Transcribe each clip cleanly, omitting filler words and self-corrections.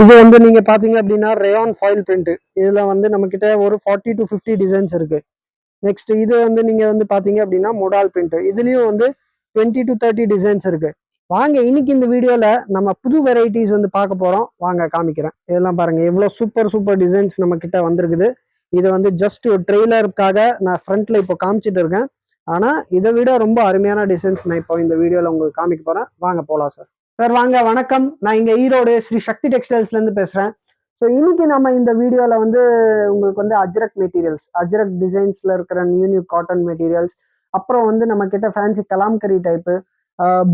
இது வந்து நீங்க பாத்தீங்க அப்படின்னா ரேயான் ஃபாயில் பிரிண்ட். இதுல வந்து நம்ம கிட்ட ஒரு 40 to 50 டிசைன்ஸ் இருக்கு. நெக்ஸ்ட் இது வந்து நீங்க வந்து பாத்தீங்க அப்படின்னா மொடால் பிரிண்ட். இதுலயும் வந்து 20 to 30 டிசைன்ஸ் இருக்கு. வாங்க இன்னைக்கு இந்த வீடியோல நம்ம புது வெரைட்டிஸ் வந்து பார்க்க போறோம். வாங்க காமிக்கிறேன். இதெல்லாம் பாருங்க எவ்வளவு சூப்பர் சூப்பர் டிசைன்ஸ் நம்ம கிட்ட வந்திருக்குது. இது வந்து ஜஸ்ட் ஒரு ட்ரெய்லருக்காக நான் ஃப்ரண்ட்ல இப்போ காமிச்சிட்டு இருக்கேன். ஆனா இதை விட ரொம்ப அருமையான டிசைன்ஸ் நான் இப்போ இந்த வீடியோல உங்களுக்கு காமிக்க போறேன். வாங்க போலாம் சார். சார் வாங்க, வணக்கம். நான் இங்க ஈரோடு ஸ்ரீ சக்தி டெக்ஸ்டைல்ஸ்ல இருந்து பேசுறேன். ஸோ இன்னைக்கு நம்ம இந்த வீடியோல வந்து உங்களுக்கு வந்து அஜ்ரக் மெட்டீரியல்ஸ், அஜ்ரக் டிசைன்ஸ்ல இருக்கிற நியூ காட்டன் மெட்டீரியல்ஸ், அப்புறம் வந்து நம்ம கிட்ட ஃபேன்சி கலாம்கரி டைப்பு,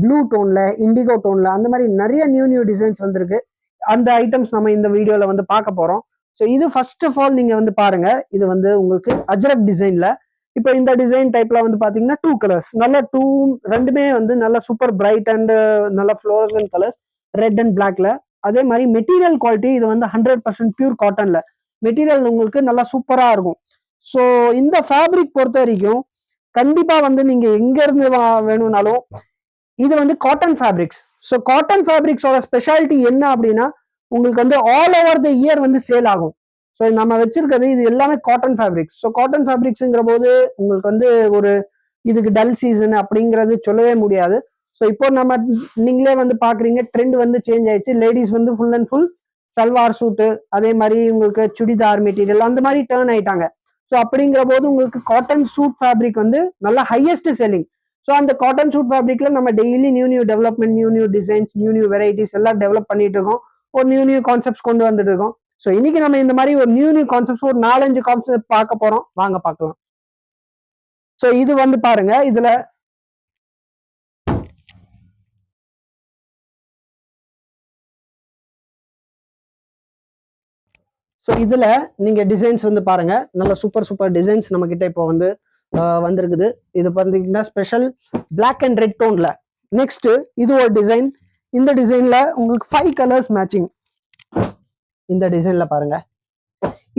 ப்ளூ டோன்ல, இண்டிகோ டோன்ல, அந்த மாதிரி நிறைய நியூ டிசைன்ஸ் வந்திருக்கு. அந்த ஐட்டம்ஸ் நம்ம இந்த வீடியோல வந்து பார்க்க போறோம். ஸோ இது ஃபர்ஸ்ட் ஆஃப் ஆல் நீங்க வந்து பாருங்க. இது வந்து உங்களுக்கு அஜ்ரக் டிசைன்ல இப்போ இந்த டிசைன் டைப்ல வந்து பாத்தீங்கன்னா 2 கலர்ஸ், நல்ல ரெண்டுமே வந்து நல்ல சூப்பர் பிரைட் அண்ட் நல்ல ஃப்ளோரசன் கலர்ஸ், ரெட் அண்ட் பிளாக்ல. அதே மாதிரி மெட்டீரியல் குவாலிட்டி இது வந்து 100% பியூர் காட்டன்ல மெட்டீரியல் உங்களுக்கு நல்லா சூப்பரா இருக்கும். ஸோ இந்த ஃபேப்ரிக் பொறுத்த வரைக்கும் கண்டிப்பா வந்து நீங்க எங்க இருந்து வேணும்னாலும் இது வந்து காட்டன் ஃபேப்ரிக்ஸ். ஸோ காட்டன் ஃபேப்ரிக்ஸோட ஸ்பெஷாலிட்டி என்ன அப்படின்னா உங்களுக்கு வந்து ஆல் ஓவர் த இயர் வந்து சேல் ஆகும். ஸோ நம்ம வச்சிருக்கிறது இது எல்லாமே காட்டன் ஃபேப்ரிக்ஸ். ஸோ காட்டன் ஃபேப்ரிக்ஸ்ங்கிற போது உங்களுக்கு வந்து ஒரு இதுக்கு டல் சீசன் அப்படிங்கிறது சொல்லவே முடியாது. ஸோ இப்போ நம்ம நீங்களே வந்து பாக்குறீங்க, ட்ரெண்ட் வந்து சேஞ்ச் ஆயிடுச்சு. லேடிஸ் வந்து ஃபுல் அண்ட் ஃபுல் சல்வார் சூட்டு, அதே மாதிரி உங்களுக்கு சுடிதார் மெட்டீரியல் அந்த மாதிரி டேர்ன் ஆயிட்டாங்க. ஸோ அப்படிங்கிற போது உங்களுக்கு காட்டன் சூட் ஃபேப்ரிக் வந்து நல்ல ஹையஸ்ட் செல்லிங். ஸோ அந்த காட்டன் சூட் ஃபேப்ரிக்ல நம்ம daily new development, new designs, new varieties எல்லாம் டெவலப் பண்ணிட்டு இருக்கோம். ஒரு நியூ கான்செப்ட்ஸ் கொண்டு வந்துட்டு இருக்கோம். ஸோ இன்னைக்கு நம்ம இந்த மாதிரி ஒரு நியூ கான்செப்ட்ஸ் ஒரு 4-5 கான்செப்ட் பார்க்க போறோம். வாங்க பார்க்கலாம். ஸோ இது வந்து பாருங்க, இதுல ஸோ இதுல நீங்க டிசைன்ஸ் வந்து பாருங்க, நல்ல சூப்பர் டிசைன்ஸ் நம்ம கிட்ட இப்போ வந்து வந்திருக்குது. இது பார்த்தீங்கன்னா ஸ்பெஷல் பிளாக் அண்ட் ரெட் டோன்ல. நெக்ஸ்ட் இது ஒரு டிசைன். இந்த டிசைன்ல உங்களுக்கு 5 கலர்ஸ் மேட்சிங். இந்த டிசைன்ல பாருங்க,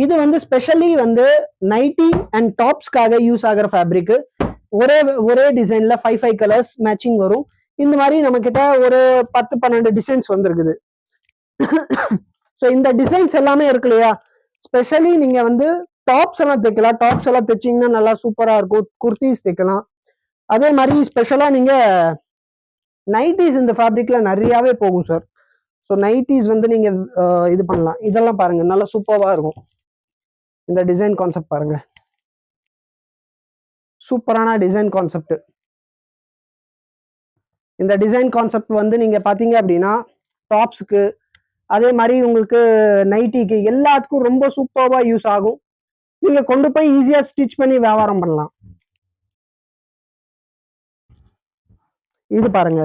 இது வந்து ஸ்பெஷலி வந்து நைட்டி அண்ட் டாப்ஸ்க்காக யூஸ் ஆகிற ஃபேப்ரிக். ஒரே டிசைன்ல 5 கலர்ஸ் மேட்சிங் வரும். இந்த மாதிரி நம்ம கிட்ட ஒரு 10-12 டிசைன்ஸ் வந்திருக்குது. ஸோ இந்த டிசைன்ஸ் எல்லாமே இருக்கு இல்லையா, ஸ்பெஷலி நீங்க வந்து டாப்ஸ் எல்லாம் தைக்கலாம். டாப்ஸ் எல்லாம் தைச்சிங்கன்னா நல்லா சூப்பரா இருக்கும். குர்த்திஸ் தைக்கலாம். அதே மாதிரி ஸ்பெஷலா நீங்க நைட்டிஸ் இந்த ஃபேப்ரிக்ல நிறையவே போகும் சார். ஸோ நைட்டிஸ் வந்து நீங்க இது பண்ணலாம். இதெல்லாம் பாருங்க, நல்லா சூப்பரா இருக்கும். இந்த டிசைன் கான்செப்ட் பாருங்க, சூப்பரான டிசைன் கான்செப்ட். இந்த டிசைன் கான்செப்ட் வந்து நீங்க பாத்தீங்க அப்படின்னா டாப்ஸுக்கு, அதே மாதிரி உங்களுக்கு நைட்டிக்கு, எல்லாத்துக்கும் ரொம்ப சூப்பரா யூஸ் ஆகும். நீங்க கொண்டு போய் ஈஸியா ஸ்டிச் பண்ணி வியாபாரம் பண்ணலாம். இது பாருங்க.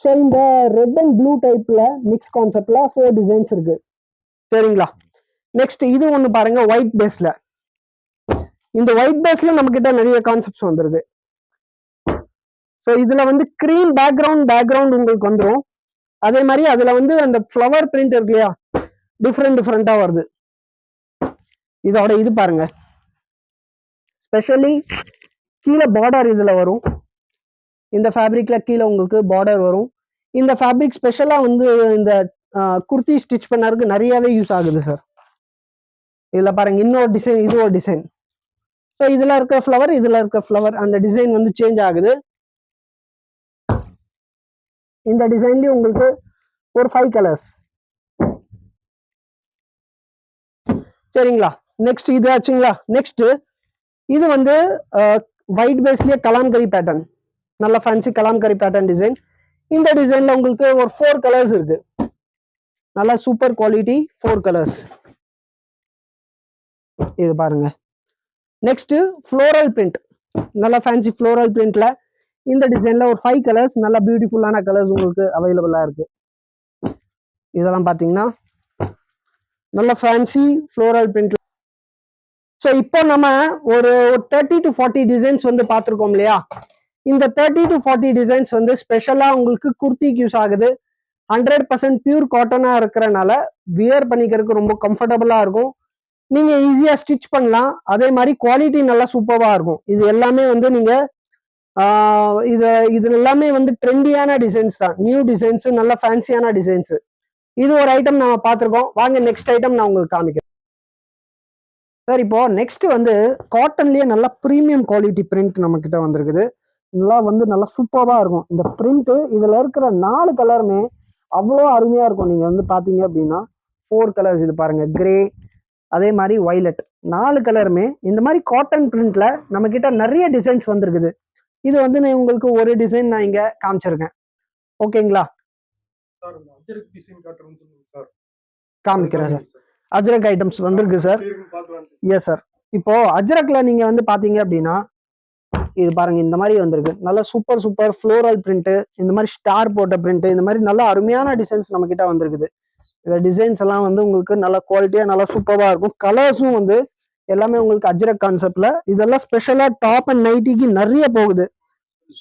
ஸோ இந்த ரெட் அண்ட் ப்ளூ டைப்ல மிக்ஸ் கான்செப்ட்ல 4 டிசைன்ஸ் இருக்கு. சரிங்களா? நெக்ஸ்ட் இது ஒண்ணு பாருங்க, ஒயிட் பேஸ்ல. இந்த ஒயிட் பேஸ்ல நம்ம கிட்ட நிறைய கான்செப்ட்ஸ் வந்துருது. ஸோ இதுல வந்து கிரீம் பேக்ரவுண்ட் உங்களுக்கு வந்துடும். அதே மாதிரி அதுல வந்து அந்த ஃப்ளவர் பிரிண்ட் இருக்கு இல்லையா, டிஃப்ரெண்டா வருது. இதோட இது பாருங்க, ஸ்பெஷலி கீழே பார்டர் இதுல வரும். இந்த ஃபேப்ரிக்ல கீழே உங்களுக்கு பார்டர் வரும். இந்த ஃபேப்ரிக் ஸ்பெஷலா வந்து இந்த குர்த்தி ஸ்டிச் பண்ணறதுக்கு நிறையவே யூஸ் ஆகுது சார். இதுல பாருங்க இன்னொரு டிசைன், இது ஒரு டிசைன். ஸோ இதுல இருக்க ஃப்ளவர் அந்த டிசைன் வந்து சேஞ்ச் ஆகுது. இந்த டிசைன்லயும் உங்களுக்கு ஒரு 5 கலர்ஸ். சரிங்களா? நெக்ஸ்ட் இது ஆச்சுங்களா? நெக்ஸ்ட் இது வந்து ஒயிட் பேஸ்லயே கலாம்கரி பேட்டர்ன், நல்ல ஃபேன்சி கலாம்கரி பேட்டர்ன் டிசைன். இந்த டிசைன்ல உங்களுக்கு ஒரு 4 கலர்ஸ் இருக்கு. நல்ல சூப்பர் குவாலிட்டி 4 கலர்ஸ். இது பாருங்க. நெக்ஸ்ட் ஃப்ளோரல் பிரிண்ட், நல்ல ஃபேன்சி ஃப்ளோரல் பிரிண்ட்ல இந்த டிசைன்ல ஒரு 5 கலர்ஸ், நல்ல பியூட்டிஃபுல்லான கலர்ஸ் உங்களுக்கு அவைலபிளா இருக்கு. இதெல்லாம் பாத்தீங்கன்னா நல்ல ஃபேன்சி ஃப்ளோரல் பிரிண்ட். ஸோ இப்போ நம்ம ஒரு 30 to 40 டிசைன்ஸ் வந்து பார்த்துருக்கோம் இல்லையா. இந்த 30 to 40 டிசைன்ஸ் வந்து ஸ்பெஷலா உங்களுக்கு குர்த்திக்கு யூஸ் ஆகுது. 100% பியூர் காட்டனா இருக்கிறனால வியர் பண்ணிக்கிறதுக்கு ரொம்ப கம்ஃபர்டபுளா இருக்கும். நீங்க ஈஸியா ஸ்டிச் பண்ணலாம். அதே மாதிரி குவாலிட்டி நல்லா சூப்பரா இருக்கும். இது எல்லாமே வந்து நீங்க இது இது எல்லாமே வந்து ட்ரெண்டியான டிசைன்ஸ் தான், நியூ டிசைன்ஸ், நல்ல ஃபேன்சியான டிசைன்ஸ். இது ஒரு ஐட்டம் நம்ம பார்த்துருக்கோம். வாங்க நெக்ஸ்ட் ஐட்டம் நான் உங்களுக்கு காமிக்கிறேன் சார். இப்போ நெக்ஸ்ட் வந்து காட்டன்லயே நல்ல ப்ரீமியம் குவாலிட்டி பிரிண்ட் நம்ம கிட்ட வந்திருக்குது. இதெல்லாம் வந்து நல்லா சூப்பராக இருக்கும். இந்த பிரிண்ட் இதுல இருக்கிற 4 கலருமே அவ்வளோ அருமையா இருக்கும். நீங்க வந்து பாத்தீங்க அப்படின்னா 4 கலர்ஸ், இது பாருங்க, கிரே, அதே மாதிரி வைலட், 4 கலருமே இந்த மாதிரி காட்டன் பிரிண்ட்ல நம்ம கிட்ட நிறைய டிசைன்ஸ் வந்திருக்குது. இது வந்து நான் உங்களுக்கு ஒரு டிசைன் நான் இங்க காமிச்சிருக்கேன். ஓகேங்களா? காமிக்கிறேன் சார். அஜ்ரக் ஐட்டம்ஸ் வந்திருக்கு சார். Yes sir. இப்போ அஜ்ரக்ல நீங்க வந்து பாத்தீங்க அப்படின்னா இது பாருங்க, இந்த மாதிரி வந்திருக்கு. நல்ல சூப்பர் சூப்பர் ஃப்ளோரல் பிரிண்ட், இந்த மாதிரி ஸ்டார் போட்ட பிரிண்ட், இந்த மாதிரி நல்ல அருமையான டிசைன்ஸ் நம்ம கிட்ட வந்திருக்குது. இந்த டிசைன்ஸ் எல்லாம் வந்து உங்களுக்கு நல்ல குவாலிட்டியா நல்லா சூப்பரா இருக்கும். கலர்ஸும் வந்து எல்லாமே உங்களுக்கு அஜ்ரக் கான்செப்ட்ல. இதெல்லாம் ஸ்பெஷலா டாப் அண்ட் நைட்டிக்கு நிறைய போகுது.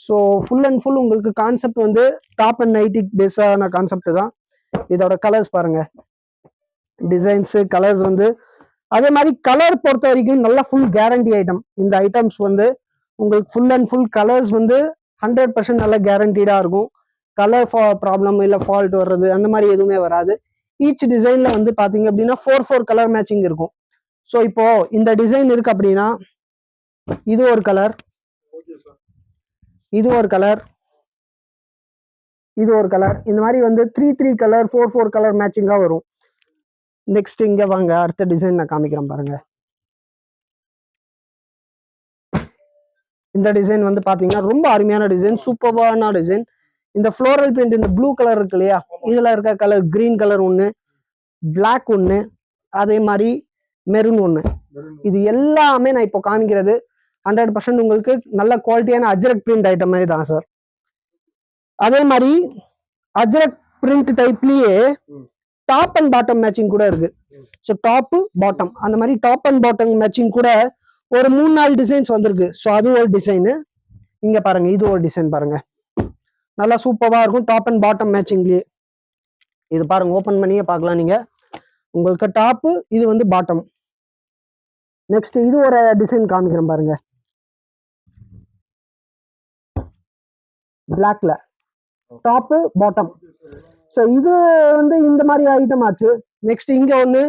ஸோ ஃபுல் அண்ட் ஃபுல் உங்களுக்கு கான்செப்ட் வந்து டாப் அண்ட் நைட்டிக் பேஸான கான்செப்ட் தான். இதோட கலர்ஸ் பாருங்க, டிசைன்ஸ், கலர்ஸ் வந்து அதே மாதிரி கலர் பொறுத்த வரைக்கும் நல்ல ஃபுல் கேரண்டி ஐட்டம். இந்த ஐட்டம்ஸ் வந்து உங்களுக்கு ஃபுல் அண்ட் ஃபுல் கலர்ஸ் வந்து 100% நல்ல கேரண்டீடா இருக்கும். கலர் ப்ராப்ளம் இல்லை ஃபால்ட் வர்றது அந்த மாதிரி எதுவுமே வராது. ஈச் டிசைன்ல வந்து பாத்தீங்க அப்படின்னா 4 கலர் மேட்சிங் இருக்கும். ஸோ இப்போ இந்த டிசைன் இருக்கு அப்படின்னா இது ஒரு கலர், இது ஒரு கலர், இது ஒரு கலர், இந்த மாதிரி வந்து 3 கலர் 4 கலர் மேட்சிங்கா வரும். நெக்ஸ்ட் இங்க வாங்க, அடுத்த டிசைன் நான் காமிக்கிறேன் பாருங்க. இந்த டிசைன் வந்து பாத்தீங்கன்னா ரொம்ப அருமையான டிசைன், சூப்பர்வான டிசைன். இந்த ஃப்ளோரல் பிரிண்ட், இந்த ப்ளூ கலர் இருக்கு இல்லையா, இதுல இருக்க கலர் கிரீன் கலர் ஒண்ணு, பிளாக் ஒண்ணு, அதே மாதிரி மெரூன் ஒண்ணு. இது எல்லாமே நான் இப்போ காமிக்கிறது 100% உங்களுக்கு நல்ல குவாலிட்டியான அஜ்ரக் பிரிண்ட் ஐட்டமே தான் சார். அதே மாதிரி அஜ்ரக் பிரிண்ட் டைப்லயே டாப் அண்ட் பாட்டம் மேட்சிங் கூட இருக்கு. ஸோ டாப் பாட்டம் அந்த மாதிரி டாப் அண்ட் பாட்டம் மேட்சிங் கூட ஒரு 3-4 டிசைன்ஸ் வந்திருக்கு. ஸோ அது ஒரு டிசைனு. இங்க பாருங்க, இது ஒரு டிசைன் பாருங்க, நல்லா சூப்பரா இருக்கும். டாப் அண்ட் பாட்டம் மேட்சிங்லயே இது பாருங்க, ஓபன் பண்ணியே பார்க்கலாம் நீங்க. உங்களுக்கு டாப், இது வந்து பாட்டம். நெக்ஸ்ட் இது ஒரு டிசைன் காமிக்கிறேன் பாருங்க, பிளாக்ல டாப் பாட்டம். ஸோ இது வந்து இந்த மாதிரி ஐட்டம் ஆச்சு. நெக்ஸ்ட் இங்க ஒண்ணு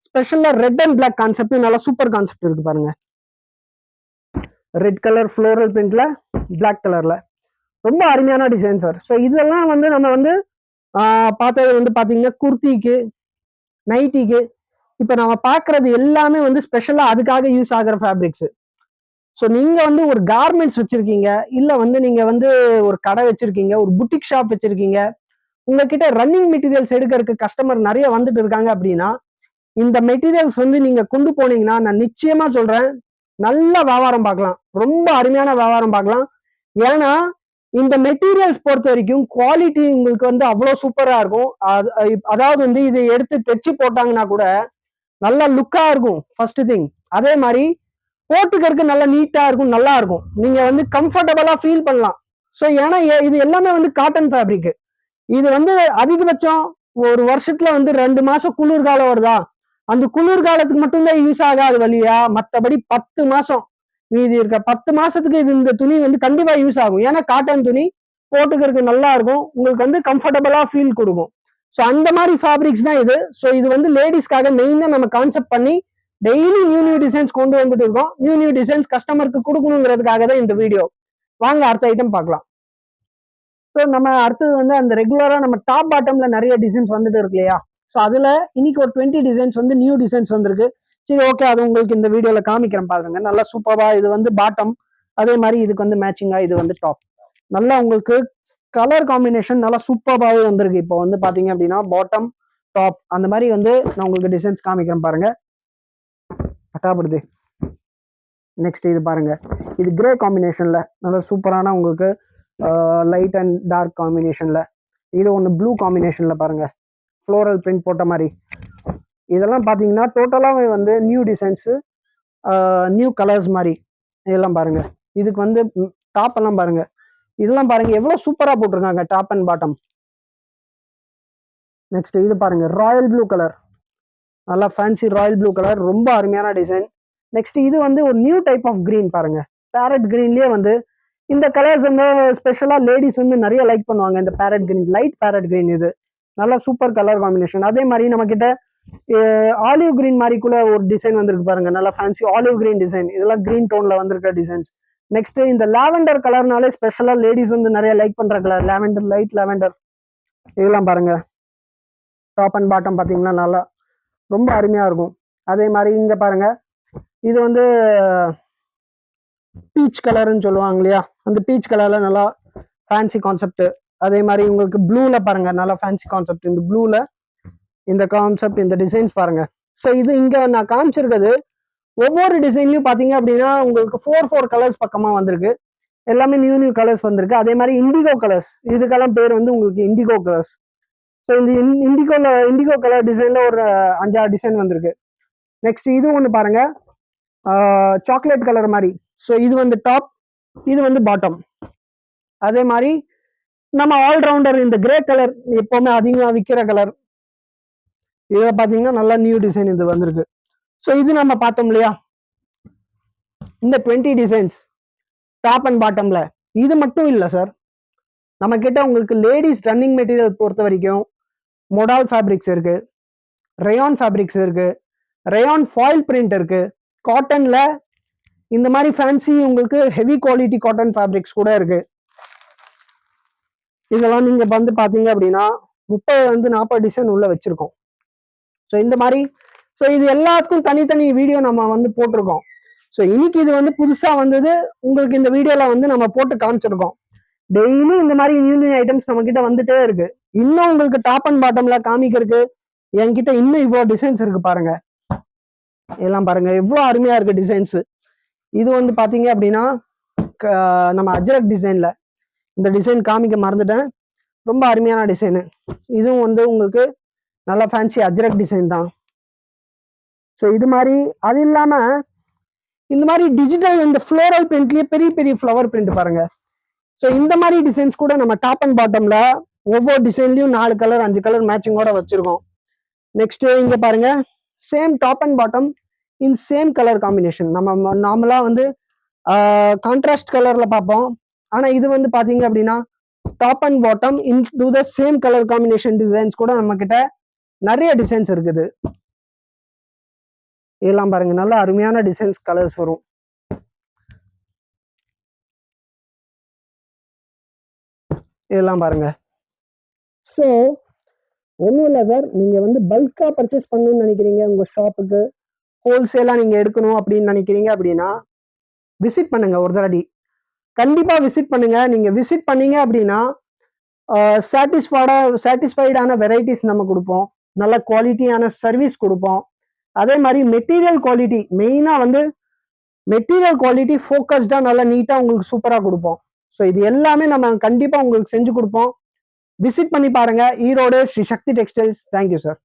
ஸ்பெஷலா ரெட் அண்ட் பிளாக் கான்செப்ட், நல்லா சூப்பர் கான்செப்ட் இருக்கு பாருங்க. ரெட் கலர் ஃப்ளோரல் பிரிண்ட்ல பிளாக் கலர்ல ரொம்ப அருமையான டிசைன் சார். ஸோ இதெல்லாம் வந்து நம்ம வந்து பார்த்தது வந்து பாத்தீங்கன்னா குர்த்திக்கு, நைட்டிக்கு, இப்ப நம்ம பாக்குறது எல்லாமே வந்து ஸ்பெஷலா அதுக்காக யூஸ் ஆகிற ஃபேப்ரிக்ஸ். ஸோ நீங்க வந்து ஒரு கார்மெண்ட்ஸ் வச்சிருக்கீங்க, இல்ல வந்து நீங்க வந்து ஒரு கடை வச்சிருக்கீங்க, ஒரு புட்டிக் ஷாப் வச்சிருக்கீங்க, உங்ககிட்ட ரன்னிங் மெட்டீரியல்ஸ் எடுக்கிறதுக்கு கஸ்டமர் நிறைய வந்துட்டு இருக்காங்க அப்படின்னா இந்த மெட்டீரியல்ஸ் வந்து நீங்க கொண்டு போனீங்கன்னா நான் நிச்சயமா சொல்றேன், நல்ல வியாபாரம் பார்க்கலாம், ரொம்ப அருமையான வியாபாரம் பார்க்கலாம். ஏன்னா இந்த மெட்டீரியல்ஸ் பொறுத்த வரைக்கும் குவாலிட்டி உங்களுக்கு வந்து அவ்வளவு சூப்பரா இருக்கும். அதாவது வந்து இதை எடுத்து தைச்சு போட்டாங்கன்னா கூட நல்ல லுக்கா இருக்கும் ஃபர்ஸ்ட் திங். அதே மாதிரி போட்டுக்கிறதுக்கு நல்ல நீட்டா இருக்கும், நல்லா இருக்கும், நீங்க வந்து கம்ஃபர்டபுளா ஃபீல் பண்ணலாம். ஸோ ஏன்னா இது எல்லாமே வந்து காட்டன் ஃபேப்ரிக். இது வந்து அதிகபட்சம் ஒரு வருஷத்துல வந்து 2 மாசம் குளிர்காலம் வருதா, அந்த குளிர்காலத்துக்கு மட்டும்தான் யூஸ் ஆகாது வழியா, மற்றபடி 10 மாசம் மீதி இருக்க 10 மாசத்துக்கு இது இந்த துணி வந்து கண்டிப்பா யூஸ் ஆகும். ஏன்னா காட்டன் துணி போட்டுக்கிறதுக்கு நல்லா இருக்கும், உங்களுக்கு வந்து கம்ஃபர்டபுளா ஃபீல் கொடுக்கும். ஸோ அந்த மாதிரி ஃபேப்ரிக்ஸ் தான் இது. ஸோ இது வந்து லேடிஸ்க்காக மெயினா நம்ம கான்செப்ட் பண்ணி டெய்லி நியூ டிசைன்ஸ் கொண்டு வந்துட்டு இருக்கோம். நியூ டிசைன்ஸ் கஸ்டமருக்கு கொடுக்கணுங்கிறதுக்காக தான் இந்த வீடியோ. வாங்க அடுத்த ஐட்டம் பார்க்கலாம். ஸோ நம்ம அடுத்தது வந்து அந்த ரெகுலரா நம்ம டாப் பாட்டம்ல நிறைய டிசைன்ஸ் வந்துட்டு இருக்கு இல்லையா, ஸோ அதுல இன்னைக்கு ஒரு 20 டிசைன்ஸ் வந்து நியூ டிசைன்ஸ் வந்திருக்கு. சரி ஓகே, அது உங்களுக்கு இந்த வீடியோல காமிக்கிறேன் பாருங்க. நல்லா சூப்பரா இது வந்து பாட்டம், அதே மாதிரி இதுக்கு வந்து மேட்சிங்கா இது வந்து டாப். நல்லா உங்களுக்கு கலர் காம்பினேஷன் நல்லா சூப்பராகவே வந்திருக்கு. இப்போ வந்து பாத்தீங்க அப்படின்னா பாட்டம் டாப் அந்த மாதிரி வந்து நான் உங்களுக்கு டிசைன்ஸ் காமிக்கிறேன் பாருங்க. பட்டாப்படுது. நெக்ஸ்ட் இது பாருங்க, இது கிரே காம்பினேஷன்ல நல்லா சூப்பரான உங்களுக்கு லைட் அண்ட் டார்க் காம்பினேஷன்ல. இது ஒன்று ப்ளூ காம்பினேஷன்ல பாருங்க, ஃப்ளோரல் பிரிண்ட் போட்ட மாதிரி. இதெல்லாம் பார்த்தீங்கன்னா டோட்டலாகவே வந்து நியூ டிசைன்ஸு, நியூ கலர்ஸ் மாதிரி. இதெல்லாம் பாருங்க, இதுக்கு வந்து டாப் எல்லாம் பாருங்க, இதெல்லாம் பாருங்க எவ்வளோ சூப்பராக போட்டிருக்காங்க டாப் அண்ட் பாட்டம். நெக்ஸ்ட் இது பாருங்க, ராயல் ப்ளூ கலர், நல்லா ஃபேன்சி ராயல் ப்ளூ கலர், ரொம்ப அருமையான டிசைன். நெக்ஸ்ட் இது வந்து ஒரு நியூ டைப் ஆஃப் கிரீன் பாருங்க, பேரட் கிரீன்லயே வந்து இந்த கலர்ஸ் வந்து ஸ்பெஷலா லேடிஸ் வந்து நிறைய லைக் பண்ணுவாங்க. இந்த farad green, light farad green, இது நல்லா சூப்பர் கலர் காம்பினேஷன். அதே மாதிரி நம்ம கிட்ட ஆலிவ் கிரீன் மாதிரி கூட ஒரு டிசைன் வந்திருக்கு பாருங்க, நல்லா ஃபேன்சி ஆலிவ் கிரீன் டிசைன். இதெல்லாம் கிரீன் டோன்ல வந்திருக்க டிசைன்ஸ். நெக்ஸ்ட் இந்த லாவெண்டர் கலர்னாலே ஸ்பெஷலா லேடிஸ் வந்து நிறைய லைக் பண்ற கலர் லாவெண்டர், லைட் லாவெண்டர். இதெல்லாம் பாருங்க, டாப் அண்ட் பாட்டம் பாத்தீங்கன்னா நல்லா ரொம்ப அருமையா இருக்கும். அதே மாதிரி இங்க பாருங்க, இது வந்து பீச் கலர்னு சொல்லுவாங்க இல்லையா, அந்த பீச் கலர்ல நல்லா ஃபேன்சி கான்செப்ட். அதே மாதிரி உங்களுக்கு ப்ளூல பாருங்க, நல்லா ஃபேன்சி கான்செப்ட். இந்த ப்ளூல இந்த கான்செப்ட், இந்த டிசைன்ஸ் பாருங்க. ஸோ இது இங்க நான் காமிச்சிருக்கிறது ஒவ்வொரு டிசைன்லயும் பாத்தீங்க அப்படின்னா உங்களுக்கு 4 கலர்ஸ் பக்கமா வந்திருக்கு. எல்லாமே நியூ கலர்ஸ் வந்திருக்கு. அதே மாதிரி இண்டிகோ கலர்ஸ், இதுக்கெல்லாம் பேர் வந்து உங்களுக்கு இண்டிகோ கலர்ஸ். ஸோ இந்த இண்டிகோ கலர் டிசைன்ல ஒரு 5-6 டிசைன் வந்திருக்கு. நெக்ஸ்ட் இது ஒன்று பாருங்க, சாக்லேட் கலர் மாதிரி. ஸோ இது வந்து டாப், இது வந்து பாட்டம். அதே மாதிரி நம்ம ஆல்ரவுண்டர் இந்த கிரே கலர் எப்பவுமே அதிகமாக விற்கிற கலர், இதை பார்த்தீங்கன்னா நல்லா நியூ டிசைன் இது வந்திருக்கு. ஸோ இது நம்ம பார்த்தோம் இல்லையா, இந்த 20 டிசைன்ஸ் டாப் அண்ட் பாட்டம்ல. இது மட்டும் இல்லை சார், நம்ம கிட்ட உங்களுக்கு லேடிஸ் ரன்னிங் மெட்டீரியல் பொறுத்த வரைக்கும் மொடால் ஃபேப்ரிக்ஸ் இருக்கு, ரயான் ஃபேப்ரிக்ஸ் இருக்கு, ரயான் ஃபாயில் பிரிண்ட் இருக்கு, காட்டன்ல இந்த மாதிரி ஃபேன்சி உங்களுக்கு ஹெவி குவாலிட்டி காட்டன் ஃபேப்ரிக்ஸ் கூட இருக்கு. இதெல்லாம் நீங்க வந்து பாத்தீங்க அப்படின்னா 30-40 டிசைன் உள்ள வச்சிருக்கோம். ஸோ இந்த மாதிரி, ஸோ இது எல்லாத்துக்கும் தனித்தனி வீடியோ நம்ம வந்து போட்டிருக்கோம். ஸோ இன்னைக்கு இது வந்து புதுசா வந்தது, உங்களுக்கு இந்த வீடியோல வந்து நம்ம போட்டு காமிச்சிருக்கோம். டெய்லி இந்த மாதிரி நியூ ஐட்டம்ஸ் நம்ம கிட்ட வந்துட்டே இருக்கு. இன்னும் உங்களுக்கு டாப் அண்ட் பாட்டம்ல காமிக்கிறதுக்கு என்கிட்ட இன்னும் இவ்வளவு டிசைன்ஸ் இருக்கு பாருங்க. எல்லாம் பாருங்க எவ்வளவு அருமையா இருக்கு டிசைன்ஸ். இது வந்து பாத்தீங்க அப்படின்னா நம்ம அஜ்ரக் டிசைன்ல இந்த டிசைன் காமிக்க மறந்துட்டேன், ரொம்ப அருமையான டிசைனு. இதுவும் வந்து உங்களுக்கு நல்ல ஃபேன்சி அஜ்ரக் டிசைன் தான். ஸோ இது மாதிரி, அது இல்லாம இந்த மாதிரி டிஜிட்டல் இந்த ஃப்ளோரல் பிரிண்ட்லயே பெரிய பெரிய ஃப்ளவர் பிரிண்ட் பாருங்க. ஸோ இந்த மாதிரி டிசைன்ஸ் கூட நம்ம டாப் அண்ட் பாட்டம்ல ஒவ்வொரு டிசைன்லயும் 4 கலர் 5 கலர் மேட்சிங்கோட வச்சிருக்கோம். நெக்ஸ்ட் இங்க பாருங்க, same top and bottom in same colour combination. நம்ம நார்மலா வந்து கான்ட்ராஸ்ட் கலர்ல பார்ப்போம், ஆனா இது வந்து பாத்தீங்க அப்படின்னா top and bottom in to the same colour combination designs கூட நம்ம கிட்ட நிறைய டிசைன்ஸ் இருக்குது. இதெல்லாம் பாருங்க, நல்ல அருமையான டிசைன்ஸ் கலர்ஸ் வரும். இதெல்லாம் பாருங்க. ஸோ ஒன்றும் இல்லை சார், நீங்க வந்து பல்கா பர்ச்சேஸ் பண்ணணும்னு நினைக்கிறீங்க, உங்க ஷாப்புக்கு ஹோல்சேலா நீங்க எடுக்கணும் அப்படின்னு நினைக்கிறீங்க அப்படின்னா விசிட் பண்ணுங்க ஒரு தடவை. கண்டிப்பா விசிட் பண்ணுங்க. நீங்க விசிட் பண்ணீங்க அப்படின்னா சாட்டிஸ்ஃபைடான வெரைட்டிஸ் நம்ம கொடுப்போம், நல்ல குவாலிட்டியான சர்வீஸ் கொடுப்போம். அதே மாதிரி மெட்டீரியல் குவாலிட்டி, மெயினா வந்து மெட்டீரியல் குவாலிட்டி ஃபோக்கஸ்டா நல்லா நீட்டா உங்களுக்கு சூப்பரா கொடுப்போம். ஸோ இது எல்லாமே நம்ம கண்டிப்பா உங்களுக்கு செஞ்சு கொடுப்போம். விசிட் பண்ணி பாருங்க. ஈரோடு ஸ்ரீ சக்தி டெக்ஸ்டைல்ஸ். Thank you sir.